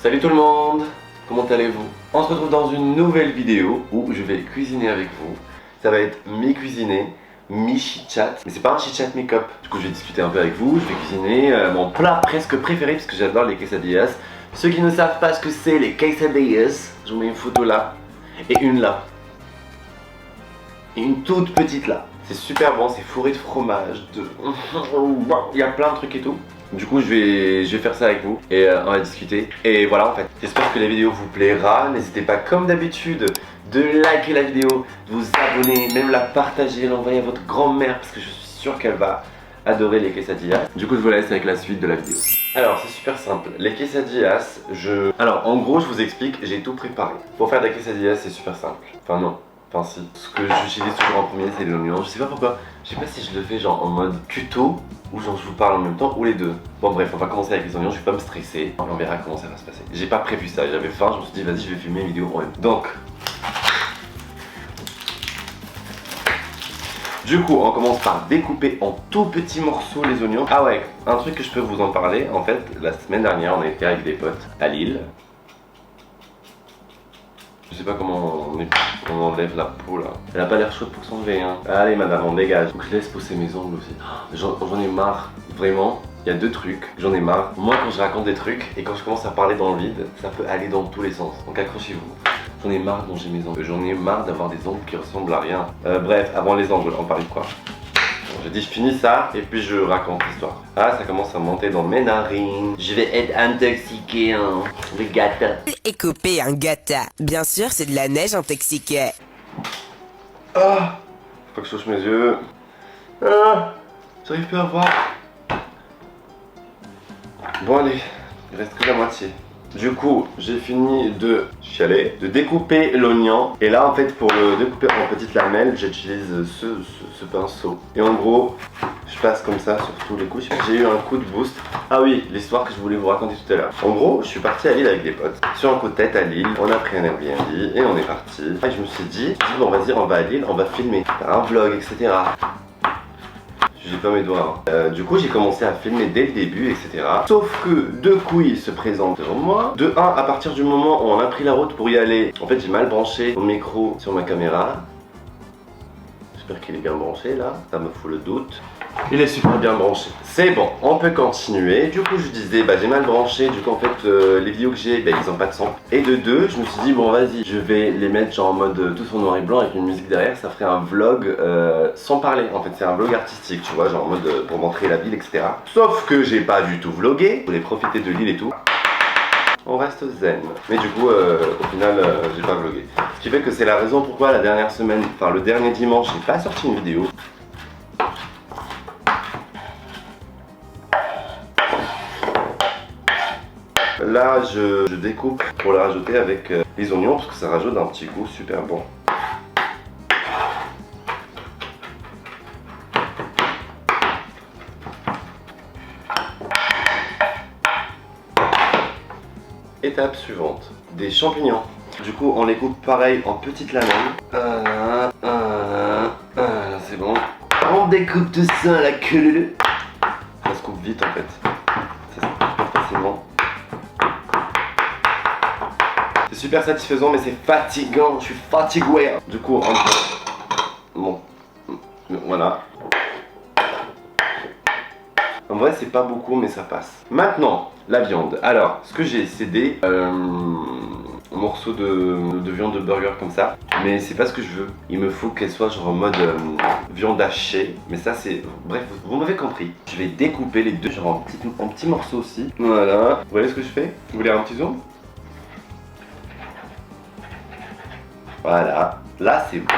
Salut tout le monde, comment allez-vous? On se retrouve dans une nouvelle vidéo où je vais cuisiner avec vous. Ça va être mi-cuisiné, mi-chit-chat. Mais c'est pas un chit-chat make-up. Du coup je vais discuter un peu avec vous, je vais cuisiner mon plat presque préféré parce que j'adore les quesadillas. Ceux qui ne savent pas ce que c'est les quesadillas, je vous mets une photo là et une là. Et une toute petite là. C'est super bon, c'est fourré de fromage, il y a plein de trucs et tout. Du coup je vais faire ça avec vous et on va discuter. Et voilà en fait, j'espère que la vidéo vous plaira. N'hésitez pas comme d'habitude de liker la vidéo, de vous abonner, même la partager, l'envoyer à votre grand-mère parce que je suis sûr qu'elle va adorer les quesadillas. Du coup je vous laisse avec la suite de la vidéo. Alors c'est super simple, les quesadillas, Alors en gros je vous explique, j'ai tout préparé. Pour faire des quesadillas c'est super simple, enfin non. Enfin si, ce que j'utilise toujours en premier c'est l'oignon, je sais pas pourquoi, je sais pas si je le fais genre en mode tuto ou genre je vous parle en même temps ou les deux. Bon bref, on va commencer avec les oignons, je vais pas me stresser, on verra comment ça va se passer. J'ai pas prévu ça, j'avais faim, je me suis dit vas-y je vais filmer une vidéo en même. Donc, du coup on commence par découper en tout petits morceaux les oignons. Ah ouais, un truc que je peux vous en parler, en fait la semaine dernière on était avec des potes à Lille. Je sais pas comment on enlève la peau là. Elle a pas l'air chaude pour s'enlever hein. Allez madame, on dégage. Faut que je laisse pousser mes ongles aussi. J'en ai marre, vraiment. Il y a deux trucs, j'en ai marre. Moi quand je raconte des trucs et quand je commence à parler dans le vide, ça peut aller dans tous les sens. Donc accrochez-vous. J'en ai marre de manger mes ongles. J'en ai marre d'avoir des ongles qui ressemblent à rien. Bref, avant les ongles, on parlait de quoi? J'ai dit je finis ça et puis je raconte l'histoire. Ah ça commence à monter dans mes narines. Je vais être intoxiqué hein. Le gâteau. Et couper un gâteau. Bien sûr c'est de la neige intoxiquée. Ah, faut que je touche mes yeux. Ah, j'arrive plus à voir. Bon allez, il reste que la moitié. Du coup, j'ai fini de chialer, de découper l'oignon. Et là, en fait, pour le découper en petites lamelles, j'utilise ce pinceau. Et en gros, je passe comme ça sur tous les couches. J'ai eu un coup de boost. Ah oui, l'histoire que je voulais vous raconter tout à l'heure. En gros, je suis parti à Lille avec des potes. Sur un coup de tête à Lille, on a pris un Airbnb et on est parti. Et je me suis dit bon vas-y, on va à Lille, on va filmer. Faire un vlog, etc. J'ai pas mes doigts. Du coup, j'ai commencé à filmer dès le début, etc. Sauf que deux couilles se présentent devant moi. De un, à partir du moment où on a pris la route pour y aller, en fait, j'ai mal branché mon micro sur ma caméra. J'espère qu'il est bien branché là, ça me fout le doute. Il est super bien branché. C'est bon, on peut continuer. Du coup, je disais, bah j'ai mal branché. Du coup, en fait, les vidéos que j'ai, bah, ils ont pas de son. Et de deux, je me suis dit, bon, vas-y, je vais les mettre genre en mode tous en noir et blanc avec une musique derrière. Ça ferait un vlog sans parler. En fait, c'est un vlog artistique, tu vois, genre en mode pour montrer la ville, etc. Sauf que j'ai pas du tout vlogué. Je voulais profiter de l'île et tout. On reste zen. Mais du coup, au final, j'ai pas vlogué. Ce qui fait que c'est la raison pourquoi la dernière semaine, enfin le dernier dimanche, j'ai pas sorti une vidéo. Là, je découpe pour la rajouter avec les oignons parce que ça rajoute un petit goût super bon. Étape suivante, des champignons. Du coup, on les coupe pareil en petites lamelles. C'est bon. On découpe tout ça à la queue. Ça se coupe vite en fait. Ça se coupe facilement. C'est super satisfaisant mais c'est fatigant, je suis fatigué. Du coup, bon, voilà. En vrai c'est pas beaucoup mais ça passe. Maintenant, la viande. Alors, ce que j'ai c'est des morceaux de viande de burger comme ça. Mais c'est pas ce que je veux. Il me faut qu'elle soit genre en mode viande hachée. Mais ça c'est... Bref, vous m'avez compris. Je vais découper les deux genre en petits morceaux aussi. Voilà. Vous voyez ce que je fais? Vous voulez un petit zoom? Voilà, là c'est bon.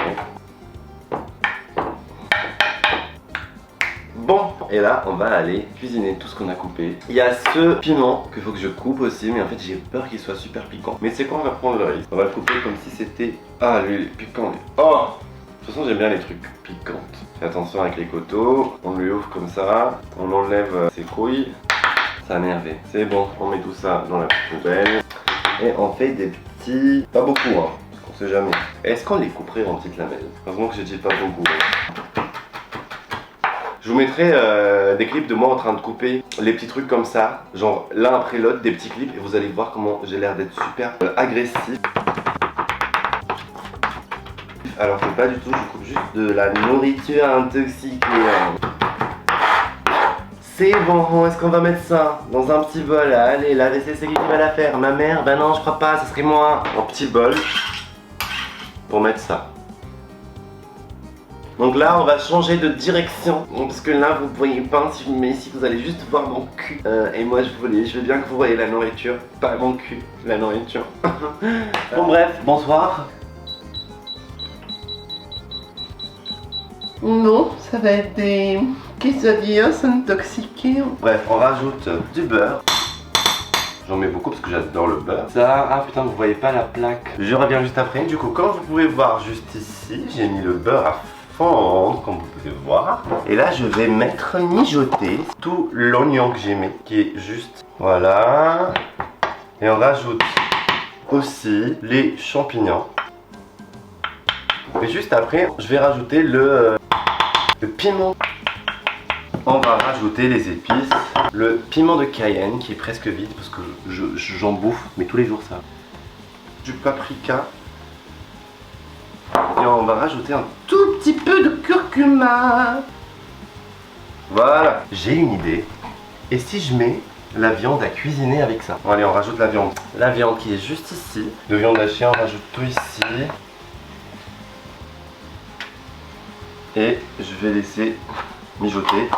Bon, et là on va aller cuisiner tout ce qu'on a coupé. Il y a ce piment qu'il faut que je coupe aussi, mais en fait j'ai peur qu'il soit super piquant. Mais c'est quoi, on va prendre le risque. On va le couper comme si c'était... Ah, lui il est piquant. Oh! De toute façon j'aime bien les trucs piquants. Fais attention avec les coteaux, on lui ouvre comme ça, on enlève ses couilles. Ça a énervé. C'est bon, on met tout ça dans la poubelle. Et on fait des petits... Pas beaucoup hein. On sait jamais. Est-ce qu'on les couperait en petites lamelles? Heureusement que je dis pas beaucoup. Je vous mettrai des clips de moi en train de couper les petits trucs comme ça, genre l'un après l'autre, des petits clips, et vous allez voir comment j'ai l'air d'être super agressif. Alors que pas du tout, je coupe juste de la nourriture intoxiquée. C'est bon, est-ce qu'on va mettre ça dans un petit bol? Allez, la vaisselle c'est qui va la faire? Ma mère? Ben non, je crois pas, ça serait moi. Un petit bol pour mettre ça. Donc là, on va changer de direction. Parce que là, vous ne voyez pas, si je me mets ici, vous allez juste voir mon cul. Et moi, je veux bien que vous voyez la nourriture, pas mon cul, la nourriture. Bon bref, bonsoir. Non, ça va être des quesadillas intoxiquées. Bref, on rajoute du beurre. J'en mets beaucoup parce que j'adore le beurre. Ça, ah putain, vous voyez pas la plaque. Je reviens juste après. Du coup, comme vous pouvez voir juste ici, j'ai mis le beurre à fondre, comme vous pouvez voir. Et là, je vais mettre mijoter tout l'oignon que j'ai mis, qui est juste, voilà. Et on rajoute aussi les champignons. Et juste après, je vais rajouter le piment. On va rajouter les épices, le piment de Cayenne qui est presque vide parce que j'en bouffe, mais tous les jours ça. Du paprika. Et on va rajouter un tout petit peu de curcuma. Voilà, j'ai une idée. Et si je mets la viande à cuisiner avec ça? Bon, allez, on rajoute la viande. La viande qui est juste ici. De viande hachée, on rajoute tout ici. Et je vais laisser mijoter.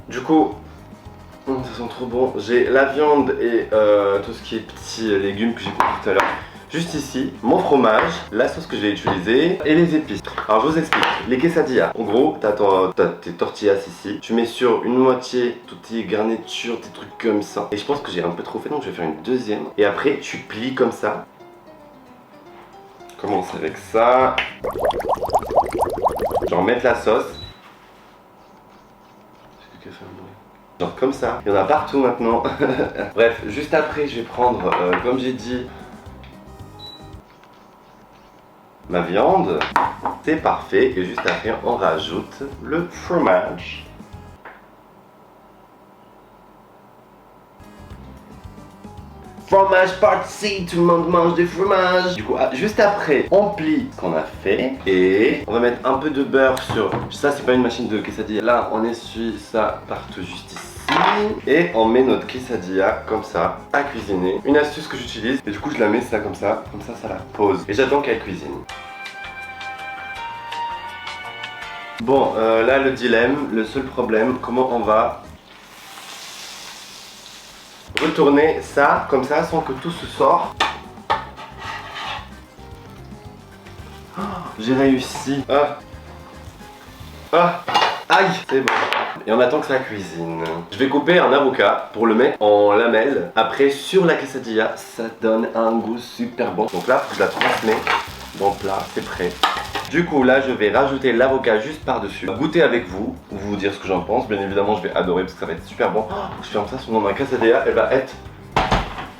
Du coup, ça sent trop bon. J'ai la viande et tout ce qui est petits légumes que j'ai coupés tout à l'heure. Juste ici, mon fromage, la sauce que je vais utiliser et les épices. Alors je vous explique, les quesadillas. En gros, t'as tes tortillas ici. Tu mets sur une moitié toutes tes garnitures, tes trucs comme ça. Et je pense que j'ai un peu trop fait, donc je vais faire une deuxième. Et après, tu plies comme ça. Commence avec ça. Genre mettre la sauce. Genre comme ça. Il y en a partout maintenant. Bref, juste après, je vais prendre, comme j'ai dit, ma viande. C'est parfait. Et juste après, on rajoute le fromage. Fromage party, tout le monde mange du fromage. Du coup, juste après, on plie ce qu'on a fait et on va mettre un peu de beurre sur. Ça, c'est pas une machine de quesadilla. Là, on essuie ça partout juste ici et on met notre quesadilla comme ça à cuisiner. Une astuce que j'utilise et du coup, je la mets ça, ça la pose et j'attends qu'elle cuisine. Bon, là, le dilemme, le seul problème, comment on va retourner ça comme ça sans que tout se sorte. Oh, j'ai réussi. Aïe, c'est bon. Et on attend que ça cuisine. Je vais couper un avocat pour le mettre en lamelles. Après sur la quesadilla, ça donne un goût super bon. Donc là, je la transmets dans le plat, c'est prêt. Du coup là je vais rajouter l'avocat juste par dessus, goûter avec vous dire ce que j'en pense. Bien évidemment je vais adorer parce que ça va être super bon. Je ferme ça, sinon ma quesadilla elle va être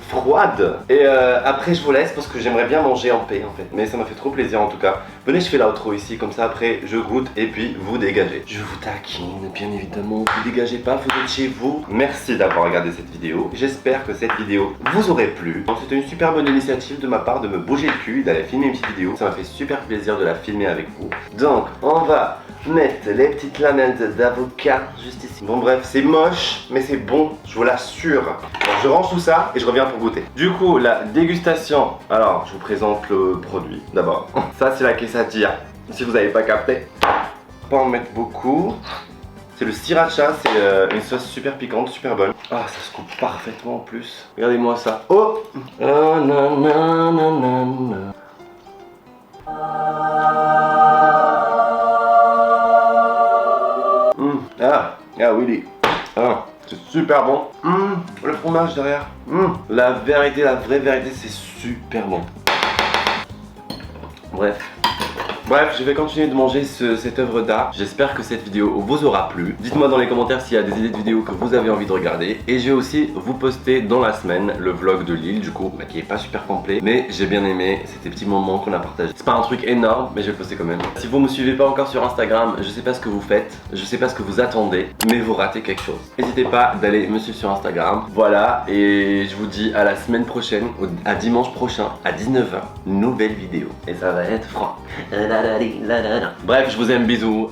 froide. Et après je vous laisse parce que j'aimerais bien manger en paix en fait. Mais ça m'a fait trop plaisir en tout cas. Venez, je fais l'outro ici, comme ça après je goûte et puis vous dégagez. Je vous taquine, bien évidemment, vous dégagez pas, vous êtes chez vous. Merci d'avoir regardé cette vidéo. J'espère que cette vidéo vous aurait plu. C'était une super bonne initiative de ma part de me bouger le cul, d'aller filmer une petite vidéo. Ça m'a fait super plaisir de la filmer avec vous. Donc on va mettre les petites lamelles d'avocat juste ici. Bon bref, c'est moche mais c'est bon, je vous l'assure. Je range tout ça et je reviens pour goûter. Du coup la dégustation. Alors je vous présente le produit d'abord. Ça c'est la quesadilla, si vous n'avez pas capté. Pas en mettre beaucoup. C'est le sriracha, c'est une sauce super piquante, super bonne. Ah, ça se coupe parfaitement en plus. Regardez-moi ça. Oh, Ah oui, c'est super bon. Le fromage derrière. La vérité, la vraie vérité, c'est super bon. Bref, Bref, je vais continuer de manger cette œuvre d'art. J'espère que cette vidéo vous aura plu. Dites-moi dans les commentaires s'il y a des idées de vidéos que vous avez envie de regarder. Et je vais aussi vous poster dans la semaine le vlog de Lille, du coup, qui est pas super complet, mais j'ai bien aimé. C'était petits moments qu'on a partagés. C'est pas un truc énorme, mais je vais le poster quand même. Si vous me suivez pas encore sur Instagram, je sais pas ce que vous faites, je sais pas ce que vous attendez, mais vous ratez quelque chose. N'hésitez pas d'aller me suivre sur Instagram. Voilà, et je vous dis à la semaine prochaine, à dimanche prochain, à 19h, nouvelle vidéo. Et ça va être franc. Bref, je vous aime, bisous.